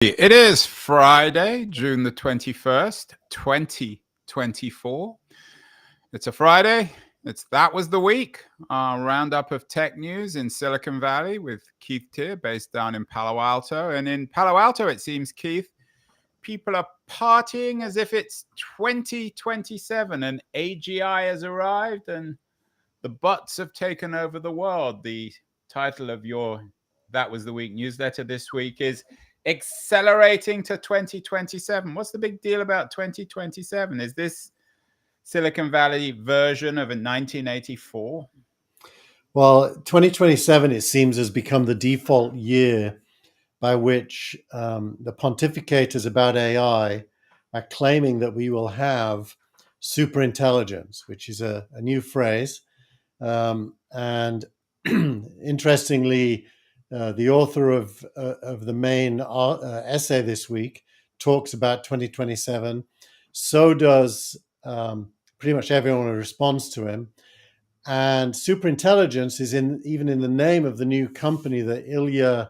It is Friday, June the 21st, 2024. It's a Friday. That was the week. Roundup of tech news in Silicon Valley with Keith Tier, based down in Palo Alto. And in Palo Alto, it seems, Keith, people are partying as if it's 2027 and AGI has arrived and the bots have taken over the world. The title of your That Was the Week newsletter this week is Accelerating to 2027. What's the big deal about 2027? Is this Silicon Valley version of a 1984? Well, 2027, it seems, has become the default year by which the pontificators about AI are claiming that we will have superintelligence, which is a new phrase. And interestingly, the author of the main essay this week talks about 2027. So does pretty much everyone who responds to him. And superintelligence is even in the name of the new company that Ilya,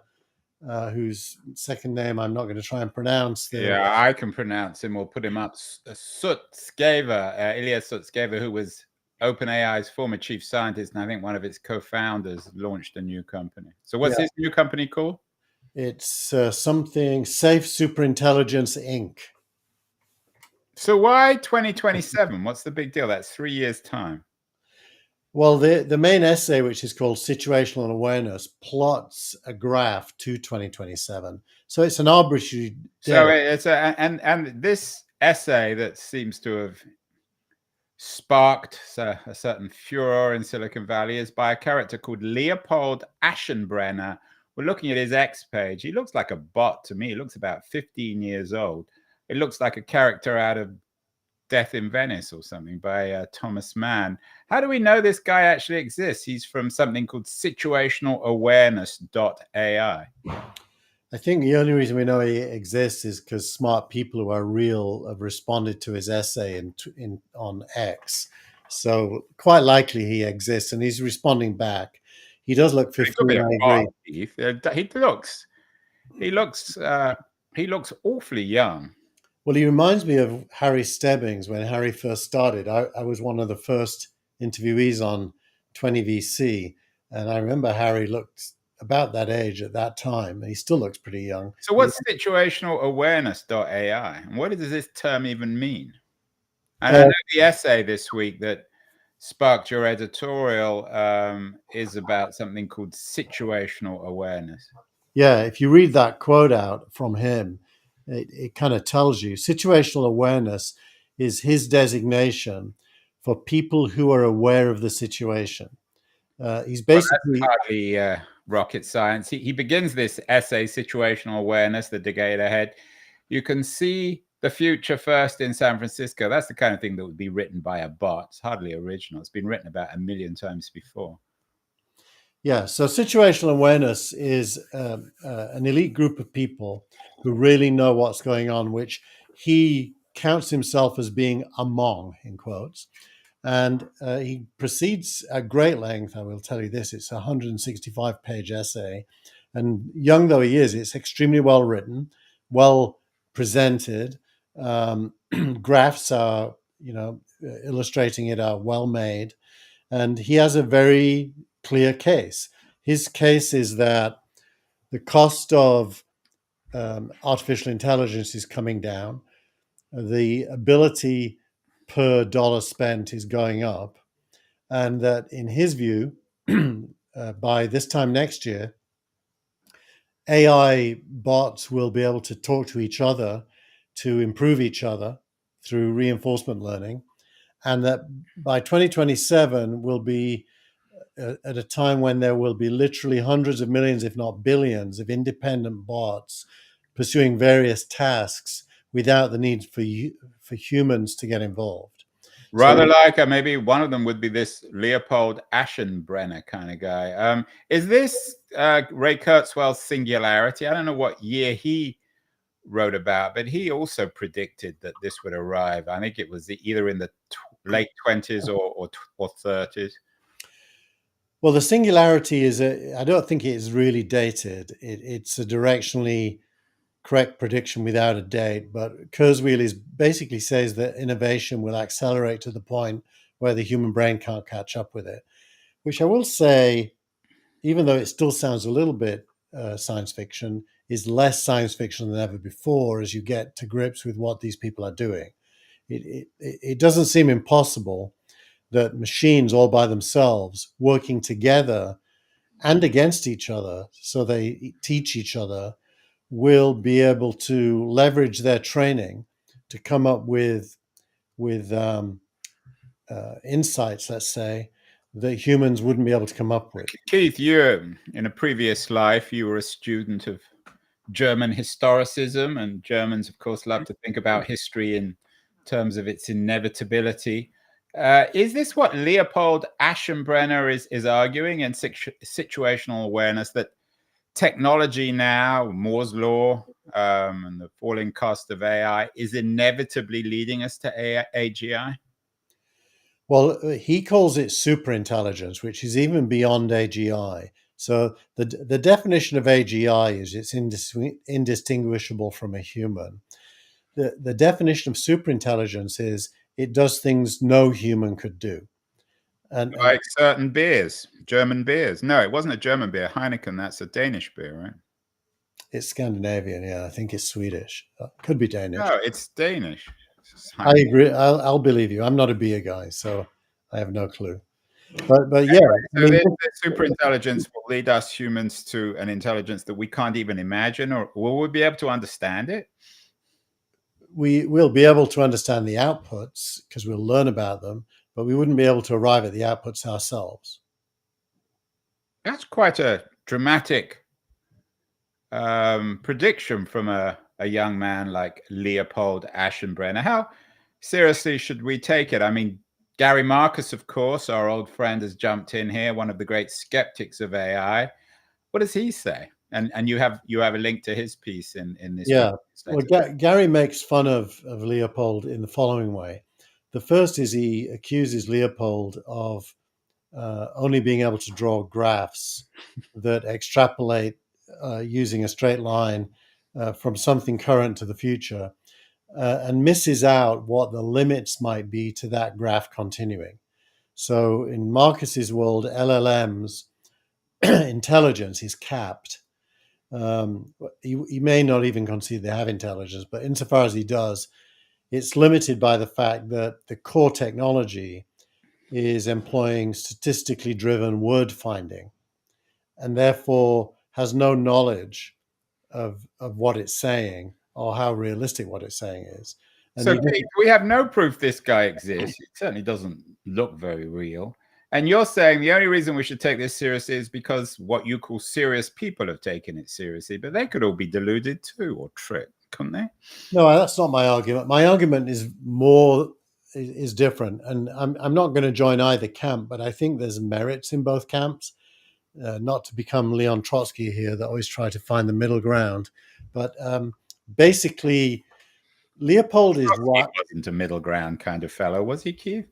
whose second name I'm not going to try and pronounce. Yeah, I can pronounce him. We'll put him up. Sutskever, Ilya Sutskever, who was OpenAI's former chief scientist, and I think one of its co-founders, launched a new company. So what's his new company called? It's something Safe Superintelligence Inc. So why 2027? What's the big deal? That's 3 years' time. Well, the main essay, which is called Situational Awareness, plots a graph to 2027. So it's an arbitrary date. So it's and this essay that seems to have sparked a certain furor in Silicon Valley is by a character called Leopold Aschenbrenner. We're looking at his X page. He looks like a bot to me. He looks about 15 years old. It looks like a character out of Death in Venice or something by Thomas Mann. How do we know this guy actually exists? He's from something called situationalawareness.ai. I think the only reason we know he exists is because smart people who are real have responded to his essay on X. So quite likely he exists, and he's responding back. He does look 15. I agree. He looks awfully young. Well, he reminds me of Harry Stebbings when Harry first started. I was one of the first interviewees on 20VC, and I remember Harry looked about that age at that time, and he still looks pretty young. So what's situationalawareness.ai? And what does this term even mean? And I know the essay this week that sparked your editorial is about something called situational awareness. Yeah, if you read that quote out from him, it kind of tells you situational awareness is his designation for people who are aware of the situation. He's basically hardly rocket science. He begins this essay, Situational Awareness, the decade ahead. You can see the future first in San Francisco. That's the kind of thing that would be written by a bot. It's hardly original. It's been written about 1 million times before. Yeah, so situational awareness is an elite group of people who really know what's going on, which he counts himself as being among, in quotes. And he proceeds at great length. I will tell you this, it's a 165-page essay. And young though he is, it's extremely well written, well presented. Graphs are, illustrating it are well made. And he has a very clear case. His case is that the cost of artificial intelligence is coming down. The ability per dollar spent is going up. And that in his view, by this time next year, AI bots will be able to talk to each other to improve each other through reinforcement learning. And that by 2027 will be at a time when there will be literally hundreds of millions, if not billions, of independent bots pursuing various tasks without the need for humans to get involved. Rather like maybe one of them would be this Leopold Aschenbrenner kind of guy. Is this Ray Kurzweil's singularity? I don't know what year he wrote about, but he also predicted that this would arrive. I think it was either in the late 20s or 30s. Well, the singularity is I don't think it is really dated. It's a directionally correct prediction without a date, but Kurzweil is basically says that innovation will accelerate to the point where the human brain can't catch up with it, which I will say, even though it still sounds a little bit science fiction, is less science fiction than ever before as you get to grips with what these people are doing. It doesn't seem impossible that machines all by themselves working together and against each other, so they teach each other, will be able to leverage their training to come up with insights, let's say, that humans wouldn't be able to come up with. Keith, you, in a previous life, you were a student of German historicism, and Germans, of course, love to think about history in terms of its inevitability. Is this what Leopold Aschenbrenner is arguing in situational awareness, that technology now, Moore's law, and the falling cost of AI is inevitably leading us to AGI? Well, he calls it superintelligence, which is even beyond AGI. So the definition of AGI is it's indistinguishable from a human. The definition of superintelligence is it does things no human could do. And like certain beers, German beers. No, it wasn't a German beer. Heineken, that's a Danish beer, right? It's Scandinavian, yeah. I think it's Swedish. Could be Danish. No, it's Danish. I agree. I'll believe you. I'm not a beer guy, so I have no clue. But yeah, so I mean, this superintelligence will lead us humans to an intelligence that we can't even imagine, or will we be able to understand it? We will be able to understand the outputs because we'll learn about them, but we wouldn't be able to arrive at the outputs ourselves. That's quite a dramatic prediction from a young man like Leopold Aschenbrenner. How seriously should we take it? I mean, Gary Marcus, of course, our old friend, has jumped in here, one of the great skeptics of AI. What does he say? And you have a link to his piece in this. Yeah. Well, Gary makes fun of Leopold in the following way. The first is he accuses Leopold of only being able to draw graphs that extrapolate using a straight line from something current to the future, and misses out what the limits might be to that graph continuing. So in Marcus's world, LLM's intelligence is capped. He may not even concede they have intelligence, but insofar as he does, it's limited by the fact that the core technology is employing statistically driven word finding, and therefore has no knowledge of what it's saying or how realistic what it's saying is. And so Pete, we have no proof this guy exists. It certainly doesn't look very real. And you're saying the only reason we should take this seriously is because what you call serious people have taken it seriously, but they could all be deluded too or tricked, couldn't they? No, that's not my argument. My argument is different, and I'm not going to join either camp, but I think there's merits in both camps. Not to become Leon Trotsky here, that always try to find the middle ground, but basically, Leopold is what wasn't a middle ground kind of fellow, was he, Keith?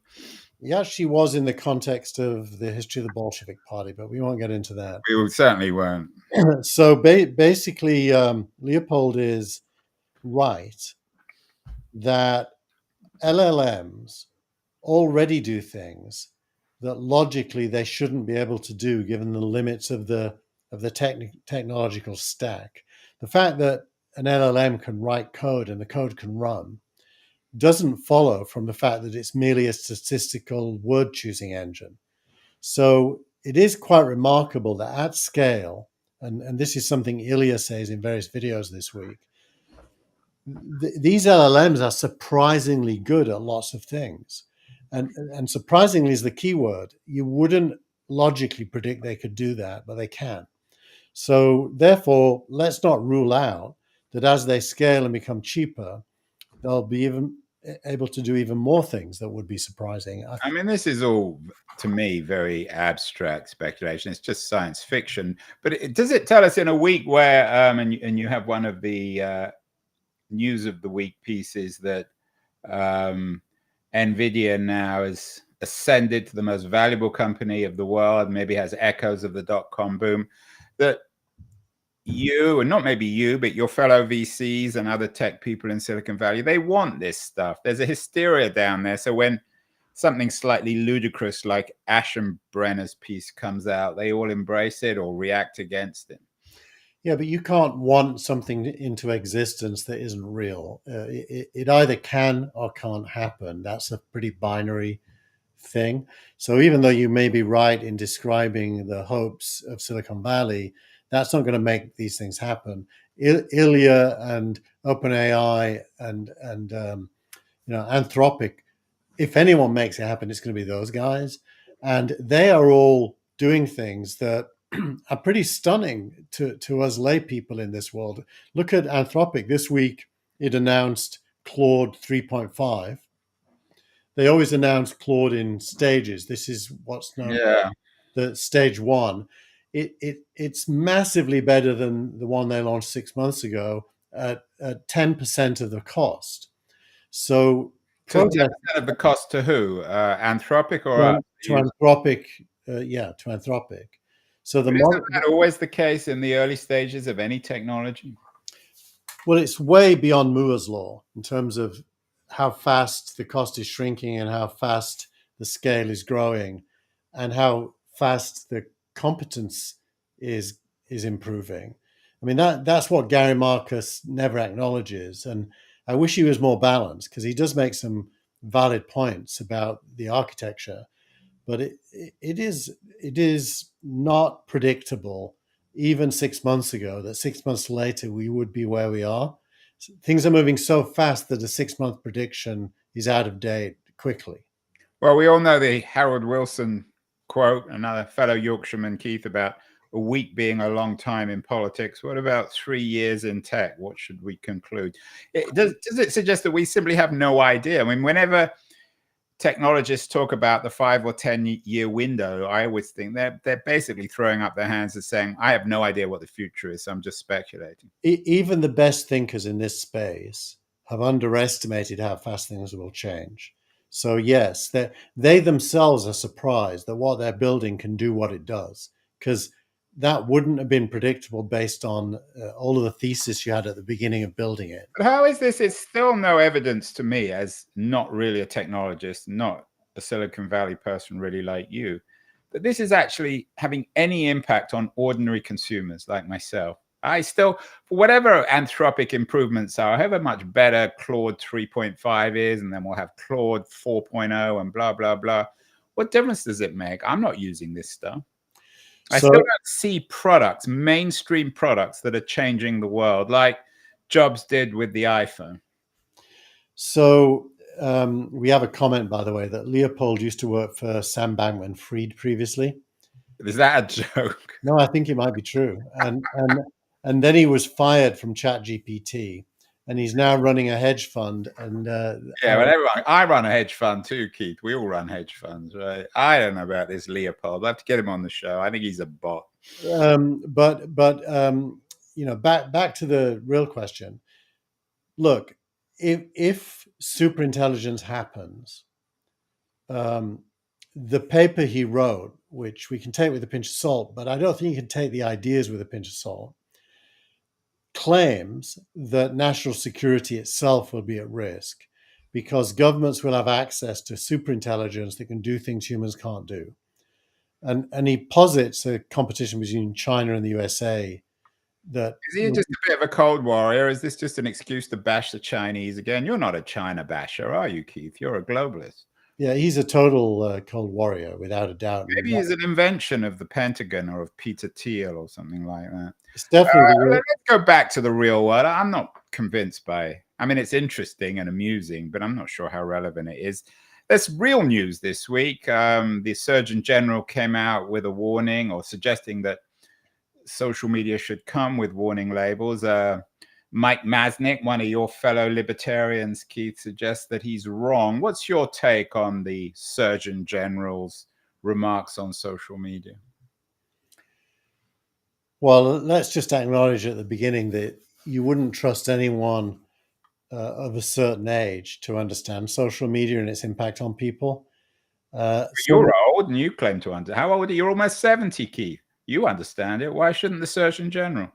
He actually was in the context of the history of the Bolshevik Party, but we won't get into that. We certainly won't. So basically, Leopold is right that LLMs already do things that logically they shouldn't be able to do given the limits of the technological stack. The fact that an LLM can write code and the code can run doesn't follow from the fact that it's merely a statistical word choosing engine. So it is quite remarkable that at scale, and this is something Ilya says in various videos this week, these LLMs are surprisingly good at lots of things. And surprisingly is the key word. You wouldn't logically predict they could do that, but they can. So therefore, let's not rule out that as they scale and become cheaper, they'll be even able to do even more things that would be surprising. I mean, this is all, to me, very abstract speculation. It's just science fiction. But does it tell us in a week where, and you have one of the news of the week pieces that NVIDIA now has ascended to the most valuable company of the world, maybe has echoes of the dot-com boom, that you, and not maybe you, but your fellow VCs and other tech people in Silicon Valley, they want this stuff. There's a hysteria down there. So when something slightly ludicrous like Aschenbrenner's piece comes out, they all embrace it or react against it. Yeah, but you can't want something into existence that isn't real. It either can or can't happen. That's a pretty binary thing. So even though you may be right in describing the hopes of Silicon Valley, that's not going to make these things happen. Ilya and OpenAI and Anthropic, if anyone makes it happen, it's going to be those guys, and they are all doing things that are pretty stunning to us lay people in this world. Look at Anthropic. This week it announced Claude 3.5. They always announce Claude in stages. This is what's known as the stage one. It's massively better than the one they launched 6 months ago at 10% of the cost. So 10% of the cost to who? Anthropic or to Anthropic? To Anthropic. So isn't that always the case in the early stages of any technology? Well, it's way beyond Moore's law in terms of how fast the cost is shrinking and how fast the scale is growing and how fast the competence is improving. I mean, that's what Gary Marcus never acknowledges. And I wish he was more balanced, because he does make some valid points about the architecture, but it is not predictable even 6 months ago that 6 months later we would be where we are. Things are moving so fast that a 6-month prediction is out of date quickly. Well, we all know the Harold Wilson quote, another fellow Yorkshireman, Keith, about a week being a long time in politics. What about 3 years in tech? What should we conclude? Does it suggest that we simply have no idea? I mean, whenever technologists talk about the 5 or 10 year window, I always think they're basically throwing up their hands and saying, I have no idea what the future is, so I'm just speculating. Even the best thinkers in this space have underestimated how fast things will change. So yes, they themselves are surprised that what they're building can do what it does, because that wouldn't have been predictable based on all of the thesis you had at the beginning of building it. But how is this? It's still no evidence to me, as not really a technologist, not a Silicon Valley person really like you, that this is actually having any impact on ordinary consumers like myself. I still, for whatever Anthropic improvements are, however much better Claude 3.5 is, and then we'll have Claude 4.0 and blah, blah, blah. What difference does it make? I'm not using this stuff. I still don't see products, mainstream products, that are changing the world like Jobs did with the iPhone. So we have a comment, by the way, that Leopold used to work for Sam Bankman-Fried previously. Is that a joke? No, I think it might be true. And then he was fired from ChatGPT, and he's now running a hedge fund. And yeah, but everyone, I run a hedge fund too, Keith. We all run hedge funds, right? I don't know about this Leopold. I have to get him on the show. I think he's a bot. But back to the real question. Look, if superintelligence happens, the paper he wrote, which we can take with a pinch of salt, but I don't think you can take the ideas with a pinch of salt, claims that national security itself will be at risk because governments will have access to superintelligence that can do things humans can't do. And he posits a competition between China and the USA. That is he just a bit of a Cold Warrior? Is this just an excuse to bash the Chinese again? You're not a China basher, are you, Keith? You're a globalist. Yeah, he's a total Cold Warrior, without a doubt. Maybe he's an invention of the Pentagon or of Peter Thiel or something like that. It's definitely. Let's go back to the real world. I'm not convinced by. I mean, it's interesting and amusing, but I'm not sure how relevant it is. There's real news this week. The Surgeon General came out with a warning, or suggesting that social media should come with warning labels. Mike Masnick, one of your fellow libertarians, Keith, suggests that he's wrong. What's your take on the Surgeon General's remarks on social media? Well, let's just acknowledge at the beginning that you wouldn't trust anyone of a certain age to understand social media and its impact on people. You're old and you claim to understand. How old are you? You're almost 70, Keith. You understand it. Why shouldn't the Surgeon General?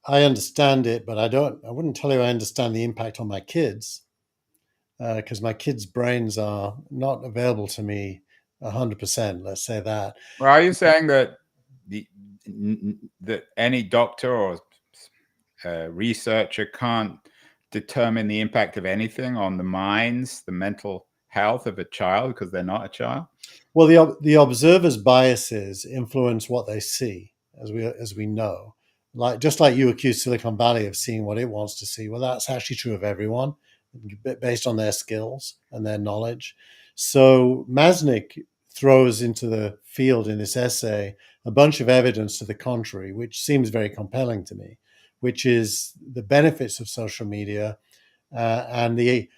I understand it, but I wouldn't tell you I understand the impact on my kids, because my kids' brains are not available to me 100%. Let's say that. Well, are you saying that the that any doctor or researcher can't determine the impact of anything on the minds, the mental health of a child because they're not a child? Well, the observer's biases influence what they see, as we know. Like just like you accuse Silicon Valley of seeing what it wants to see. Well, that's actually true of everyone, based on their skills and their knowledge. So Masnick throws into the field in this essay a bunch of evidence to the contrary, which seems very compelling to me, which is the benefits of social media, and the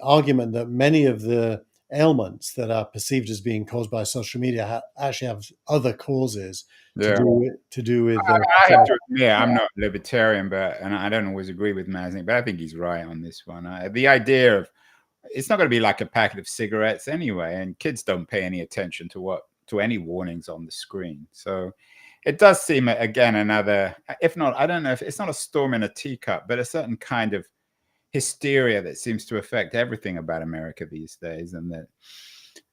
argument that many of the ailments that are perceived as being caused by social media actually have other causes to Yeah. do with I have to admit, I'm not libertarian, and I don't always agree with Masnick, but I think he's right on this one. The idea of it's not going to be like a packet of cigarettes anyway, and kids don't pay any attention to any warnings on the screen. So it does seem again another, if not, I don't know if it's not a storm in a teacup, but a certain kind of hysteria that seems to affect everything about America these days, and that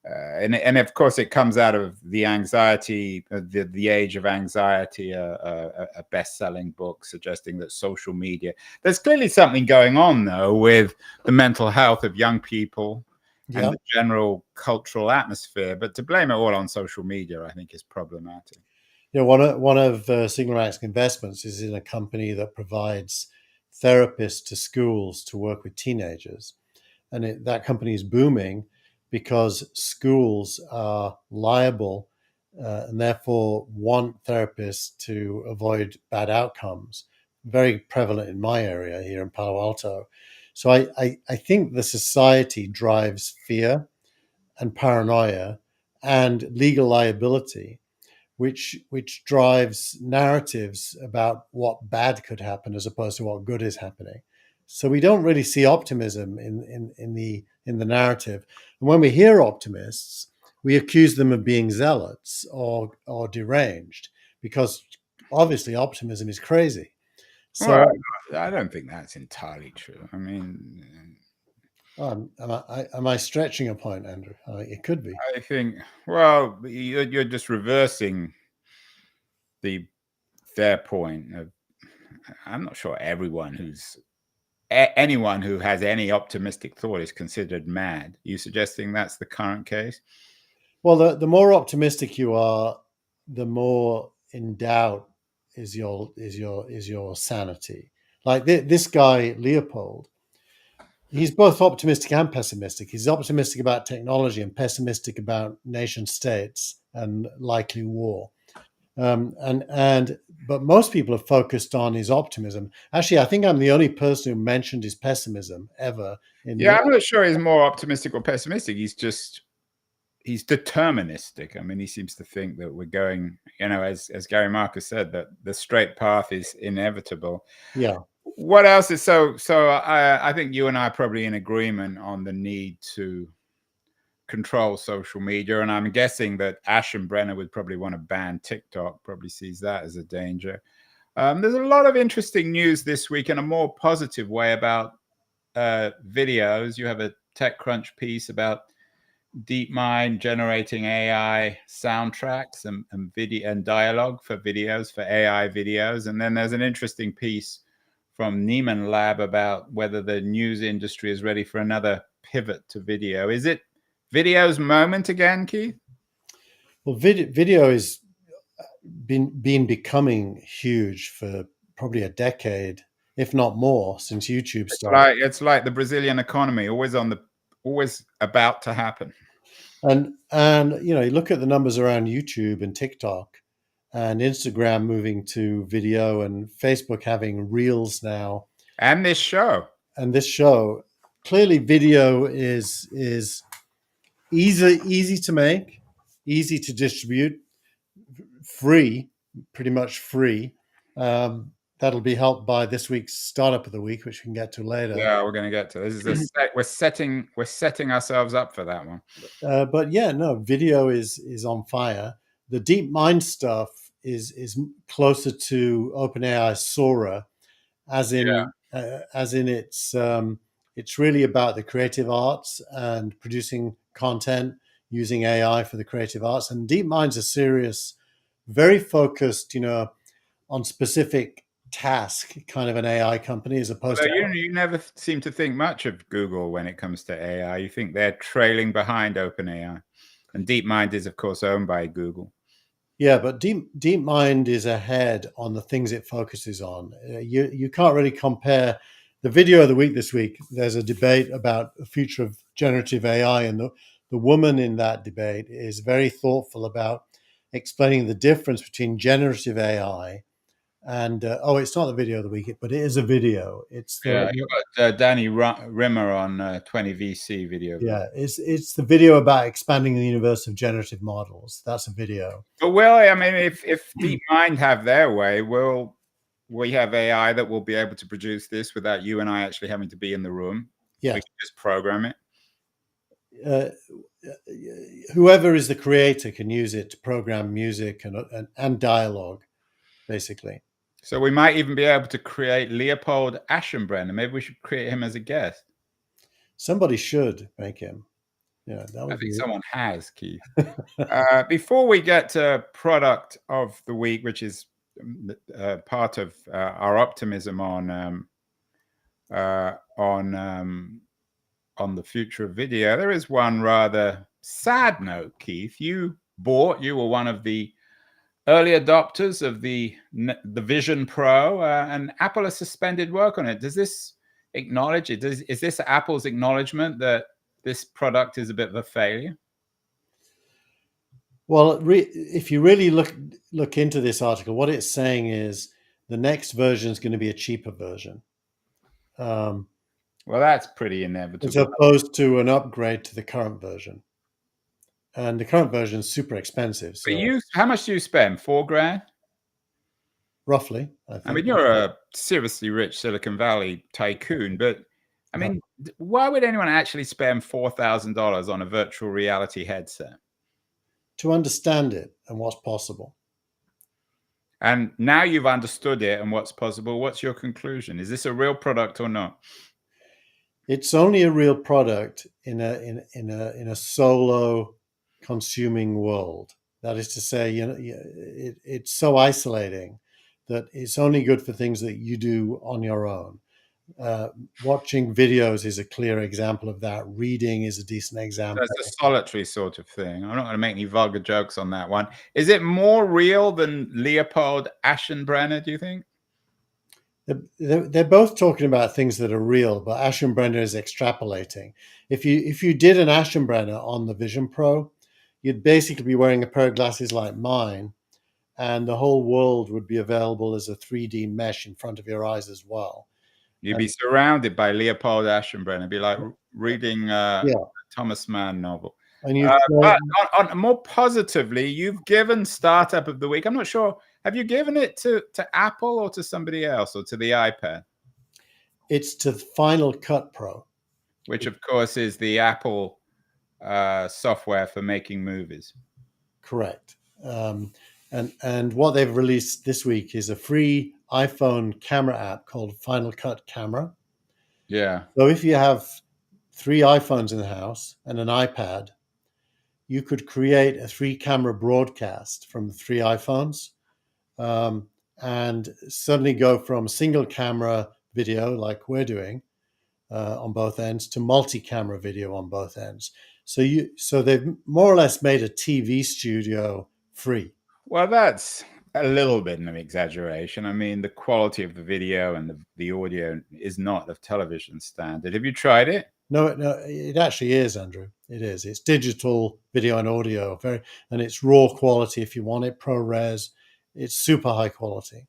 and of course it comes out of the anxiety, the age of anxiety, a best-selling book suggesting that social media. There's clearly something going on though with the mental health of young people and Yeah. the general cultural atmosphere, but to blame it all on social media, I think, is problematic. One of Signal investments is in a company that provides therapists to schools to work with teenagers, and that company is booming because schools are liable, and therefore want therapists to avoid bad outcomes. Very prevalent in my area here in Palo Alto. So I think the society drives fear and paranoia and legal liability, which drives narratives about what bad could happen as opposed to what good is happening. So we don't really see optimism in the narrative. And when we hear optimists, we accuse them of being zealots or deranged, because obviously optimism is crazy. Well, So I don't think that's entirely true. I mean, am I stretching a point, Andrew? It could be. I think, well, you're just reversing the their point of, I'm not sure anyone who has any optimistic thought is considered mad. Are you suggesting that's the current case? Well, the more optimistic you are, the more in doubt is your sanity. Like this guy Leopold, he's both optimistic and pessimistic. He's optimistic about technology and pessimistic about nation states and likely war. But most people are focused on his optimism. Actually, I think I'm the only person who mentioned his pessimism ever in Yeah, the. I'm not sure he's more optimistic or pessimistic. He's deterministic. I mean, he seems to think that we're going, as Gary Marcus said, that the straight path is inevitable. Yeah. What else is so I think you and I are probably in agreement on the need to control social media, and I'm guessing that Aschenbrenner would probably want to ban TikTok, probably sees that as a danger. There's a lot of interesting news this week in a more positive way about videos. You have a TechCrunch piece about DeepMind generating AI soundtracks and video and dialogue for videos, for AI videos. And then there's an interesting piece from Nieman Lab about whether the news industry is ready for another pivot to video. Is it video's moment again, Keith? Well, video is been becoming huge for probably a decade, if not more, since YouTube started. It's like the Brazilian economy, always about to happen. And you look at the numbers around YouTube and TikTok and Instagram moving to video and Facebook having Reels now, And this show. and this show. Clearly, video is easy to make, easy to distribute, free, pretty much free. That'll be helped by this week's startup of the week, which we can get to later. Yeah, we're going to get to this. We're setting ourselves up for that one. But yeah, no, video is on fire. The DeepMind stuff is closer to OpenAI's Sora, Yeah. as in it's really about the creative arts and producing content using AI for the creative arts. And DeepMind's a serious, very focused, on specific task kind of an AI company as opposed Although to. you never seem to think much of Google when it comes to AI. You think they're trailing behind OpenAI. And DeepMind is, of course, owned by Google. Yeah, but DeepMind is ahead on the things it focuses on. You can't really compare. The video of the week this week, there's a debate about the future of generative AI, and the woman in that debate is very thoughtful about explaining the difference between generative AI and it's not the video of the week, but it is a video. It's Yeah, the you got Danny Rimmer on 20VC video. yeah, it's the video about expanding the universe of generative models. That's a video. But will I mean, if DeepMind have their way, will we have AI that will be able to produce this without you and I actually having to be in the room? Yeah. We can just program it. Whoever is the creator can use it to program music and dialogue, basically. So we might even be able to create Leopold Aschenbrenner. Maybe we should create him as a guest. Somebody should make him. Yeah, that I would think be. someone has, Keith. Before we get to product of the week, which is part of our optimism on the future of video, there is one rather sad note, Keith. You were one of the early adopters of the Vision Pro, and Apple has suspended work on it. Does this acknowledge it? Is this Apple's acknowledgement that this product is a bit of a failure? Well, if you really look into this article, what it's saying is the next version is going to be a cheaper version. Well, that's pretty inevitable. As opposed to an upgrade to the current version. And the current version is super expensive. So but how much do you spend? $4,000? Roughly, I think. I mean, you're a seriously rich Silicon Valley tycoon, but I mean, why would anyone actually spend $4,000 on a virtual reality headset? To understand it and what's possible. And now you've understood it and what's possible. What's your conclusion? Is this a real product or not? It's only a real product in a solo consuming world. That is to say, it's so isolating that it's only good for things that you do on your own. Watching videos is a clear example of that. Reading is a decent example. That's a solitary sort of thing. I'm not going to make any vulgar jokes on that one. Is it more real than Leopold Aschenbrenner, do you think? They're both talking about things that are real, but Aschenbrenner is extrapolating. If you did an Aschenbrenner on the Vision Pro, you'd basically be wearing a pair of glasses like mine, and the whole world would be available as a 3D mesh in front of your eyes as well. You'd be surrounded by Leopold Aschenbrenner. It'd be like reading Thomas Mann novel. And but more positively, you've given Startup of the Week. I'm not sure. Have you given it to Apple or to somebody else or to the iPad? It's to Final Cut Pro. Which, of course, is the Apple software for making movies. Correct. And what they've released this week is a free iPhone camera app called Final Cut Camera. Yeah. So if you have 3 iPhones in the house and an iPad, you could create a 3-camera broadcast from the 3 iPhones, and suddenly go from single camera video like we're doing on both ends to multi-camera video on both ends. So they've more or less made a TV studio free. Well, that's a little bit of an exaggeration. I mean, the quality of the video and the audio is not of television standard. Have you tried it? No, it actually is, Andrew. It is. It's digital video and audio, and it's raw quality if you want it, ProRes. It's super high quality.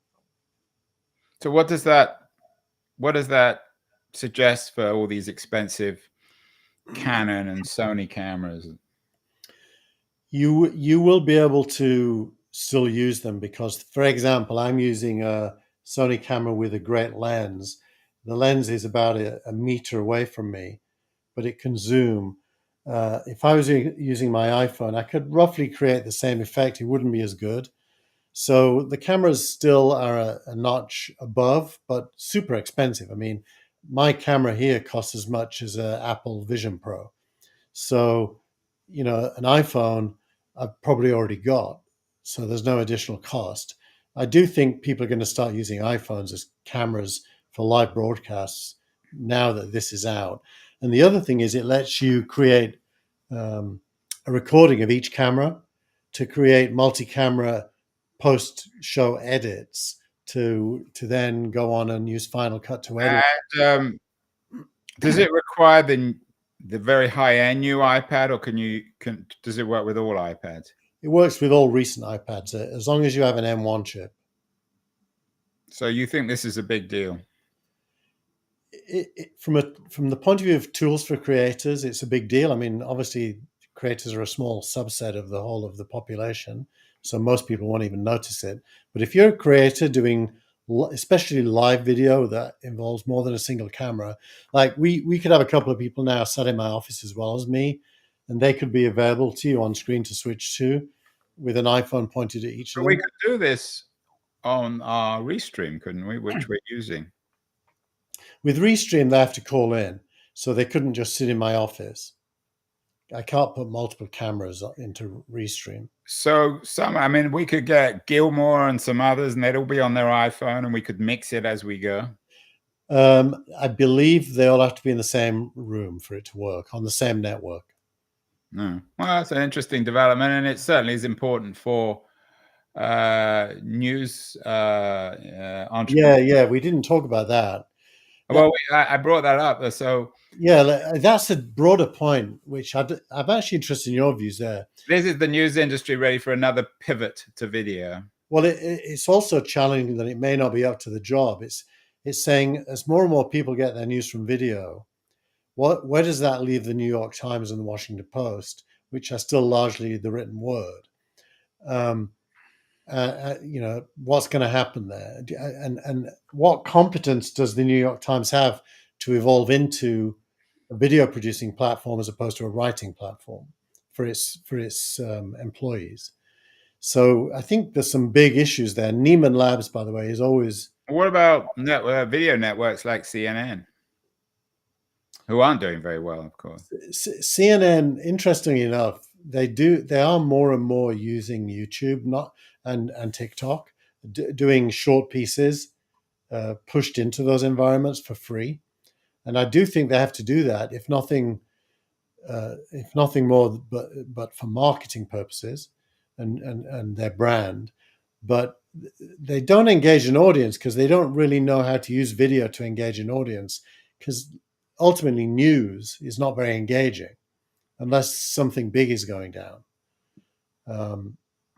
So what does that suggest for all these expensive Canon and Sony cameras? You will be able to still use them because, for example, I'm using a Sony camera with a great lens. The lens is about a meter away from me, but it can zoom. If I was using my iPhone, I could roughly create the same effect. It wouldn't be as good, So the cameras still are a notch above, but super expensive. I mean, my camera here costs as much as an Apple Vision Pro. So, an iPhone I've probably already got. So there's no additional cost. I do think people are going to start using iPhones as cameras for live broadcasts now that this is out. And the other thing is it lets you create um, a recording of each camera to create multi-camera post-show edits to then go on and use Final Cut to edit. And does it require the very high-end new iPad, or does it work with all iPads? It works with all recent iPads as long as you have an M1 chip. So you think this is a big deal? From the point of view of tools for creators, it's a big deal. I mean, obviously, creators are a small subset of the whole of the population, so most people won't even notice it. But if you're a creator doing especially live video that involves more than a single camera, like we could have a couple of people now sat in my office as well as me, and they could be available to you on screen to switch to with an iPhone pointed at each of But them. we could do this on our Restream, couldn't we? Which we're using. With Restream, they have to call in, so they couldn't just sit in my office. I can't put multiple cameras into Restream. So we could get Gilmore and some others, and they'd all be on their iPhone, and we could mix it as we go. I believe they all have to be in the same room for it to work on the same network. No. Well, that's an interesting development, and it certainly is important for news entrepreneurs. Yeah, we didn't talk about that. Well, I brought that up. So yeah, that's a broader point, which I'm actually interested in your views there. This is the news industry ready for another pivot to video. Well, it's also challenging that it may not be up to the job. It's saying as more and more people get their news from video, where does that leave the New York Times and the Washington Post, which are still largely the written word? What's going to happen there, and what competence does the New York Times have to evolve into a video producing platform as opposed to a writing platform for its employees? So I think there's some big issues there. Neiman Labs, by the way, is always. What about video networks like CNN, who aren't doing very well, of course? CNN, interestingly enough, they are more and more using YouTube, and TikTok, doing short pieces pushed into those environments for free. And I do think they have to do that, if nothing more, but for marketing purposes and their brand. But they don't engage an audience because they don't really know how to use video to engage an audience, because ultimately news is not very engaging unless something big is going down.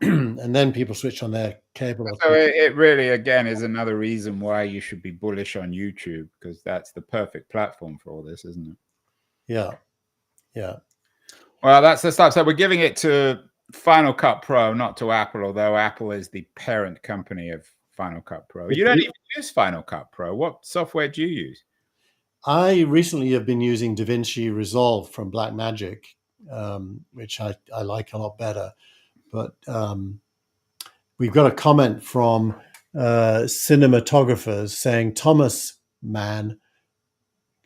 And then people switch on their cable. So it really, again, is another reason why you should be bullish on YouTube, because that's the perfect platform for all this, isn't it? Yeah. Well, that's the stuff. So we're giving it to Final Cut Pro, not to Apple, although Apple is the parent company of Final Cut Pro. You don't even use Final Cut Pro. What software do you use? I recently have been using DaVinci Resolve from Blackmagic, which I like a lot better. But we've got a comment from cinematographers saying Thomas Mann.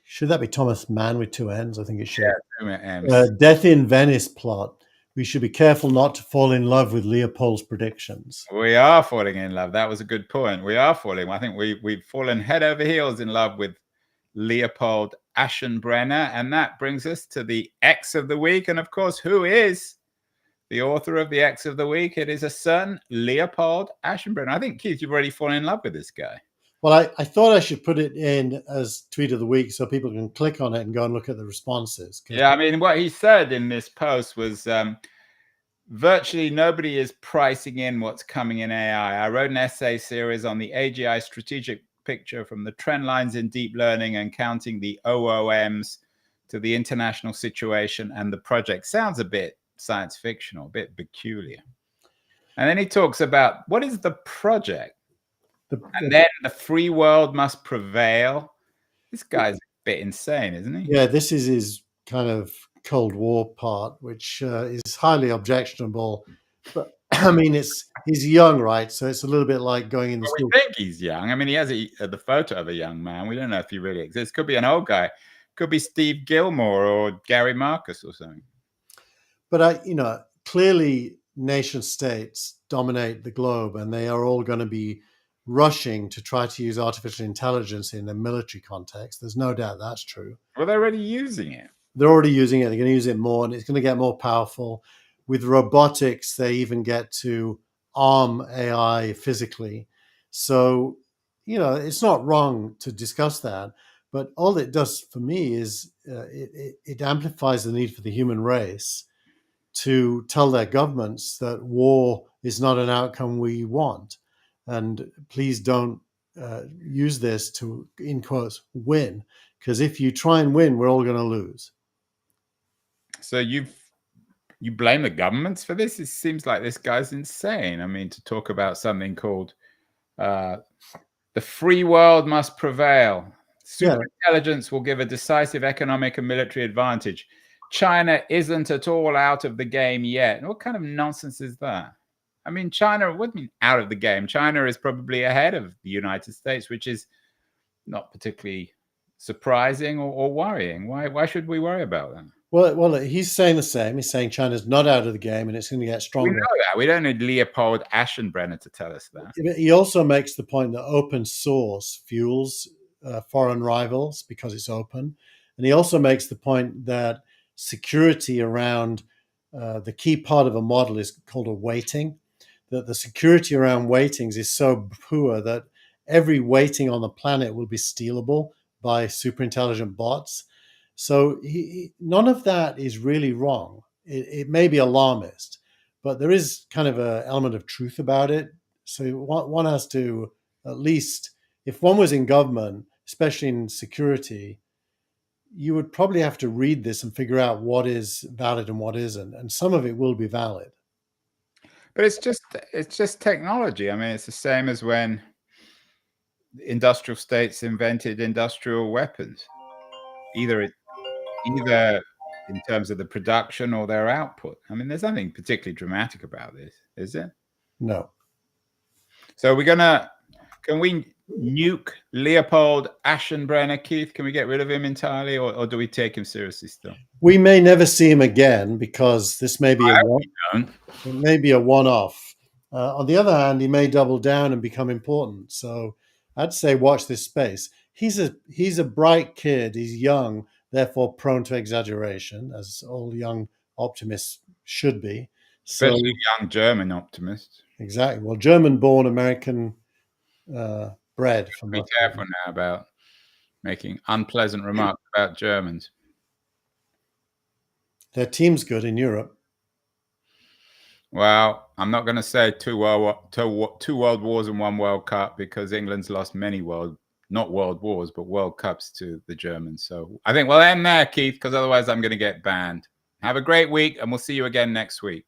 Should that be Thomas Mann with two N's? I think it should. Yeah, Death in Venice plot. We should be careful not to fall in love with Leopold's predictions. We are falling in love. That was a good point. We are falling. I think we've fallen head over heels in love with Leopold Aschenbrenner. And that brings us to the X of the week. And of course, who is the author of the X of the week? It is a certain Leopold Aschenbrenner. I think, Keith, you've already fallen in love with this guy. Well, I thought I should put it in as tweet of the week so people can click on it and go and look at the responses. Yeah, I mean, what he said in this post was virtually nobody is pricing in what's coming in AI. I wrote an essay series on the AGI strategic picture from the trend lines in deep learning and counting the OOMs to the international situation, and the project sounds a bit science fictional, a bit peculiar. And then he talks about what is the project? And then the free world must prevail. This guy's a bit insane, isn't he? Yeah, this is his kind of Cold War part, which is highly objectionable. But I mean, it's he's young, right? So it's a little bit like going in the Well, school. we think he's young. I mean, he has the photo of a young man. We don't know if he really exists. Could be an old guy. Could be Steve Gilmore or Gary Marcus or something. But clearly nation states dominate the globe, and they are all going to be rushing to try to use artificial intelligence in a military context. There's no doubt that's true. Well, they're already using it. They're already using it. They're going to use it more, and it's going to get more powerful. With robotics, they even get to arm AI physically. So, it's not wrong to discuss that. But all it does for me is it amplifies the need for the human race to tell their governments that war is not an outcome we want. And please don't use this to, in quotes, win. Because if you try and win, we're all going to lose. So you blame the governments for this? It seems like this guy's insane. I mean, to talk about something called the free world must prevail. Superintelligence will give a decisive economic and military advantage. China isn't at all out of the game yet. What kind of nonsense is that? I mean, China wouldn't mean out of the game. China is probably ahead of the United States, which is not particularly surprising or worrying. Why should we worry about that? Well, he's saying the same. He's saying China's not out of the game and it's going to get stronger. We know that. We don't need Leopold Aschenbrenner to tell us that. He also makes the point that open source fuels foreign rivals because it's open. And he also makes the point that security around the key part of a model is called a weighting, that the security around weightings is so poor that every weighting on the planet will be stealable by superintelligent bots. So none of that is really wrong. It may be alarmist, but there is kind of an element of truth about it. So one has to, at least, if one was in government, especially in security, you would probably have to read this and figure out what is valid and what isn't. And some of it will be valid. But it's just technology. I mean, it's the same as when industrial states invented industrial weapons. Either in terms of the production or their output. I mean, there's nothing particularly dramatic about this, is it? No. So can we nuke Leopold Aschenbrenner, Keith? Can we get rid of him entirely, or do we take him seriously still? We may never see him again because this may be a one-off. On the other hand, he may double down and become important. So I'd say watch this space. He's a bright kid. He's young, therefore prone to exaggeration, as all young optimists should be. Especially young German optimists. Exactly. Well, German-born, American bred. Be careful now about making unpleasant remarks about Germans. Their team's good in Europe. Well, I'm not going to say two world wars and one World Cup, because England's lost many not world wars, but World Cups to the Germans. So I think we'll end there, Keith, because otherwise I'm going to get banned. Have a great week, and we'll see you again next week.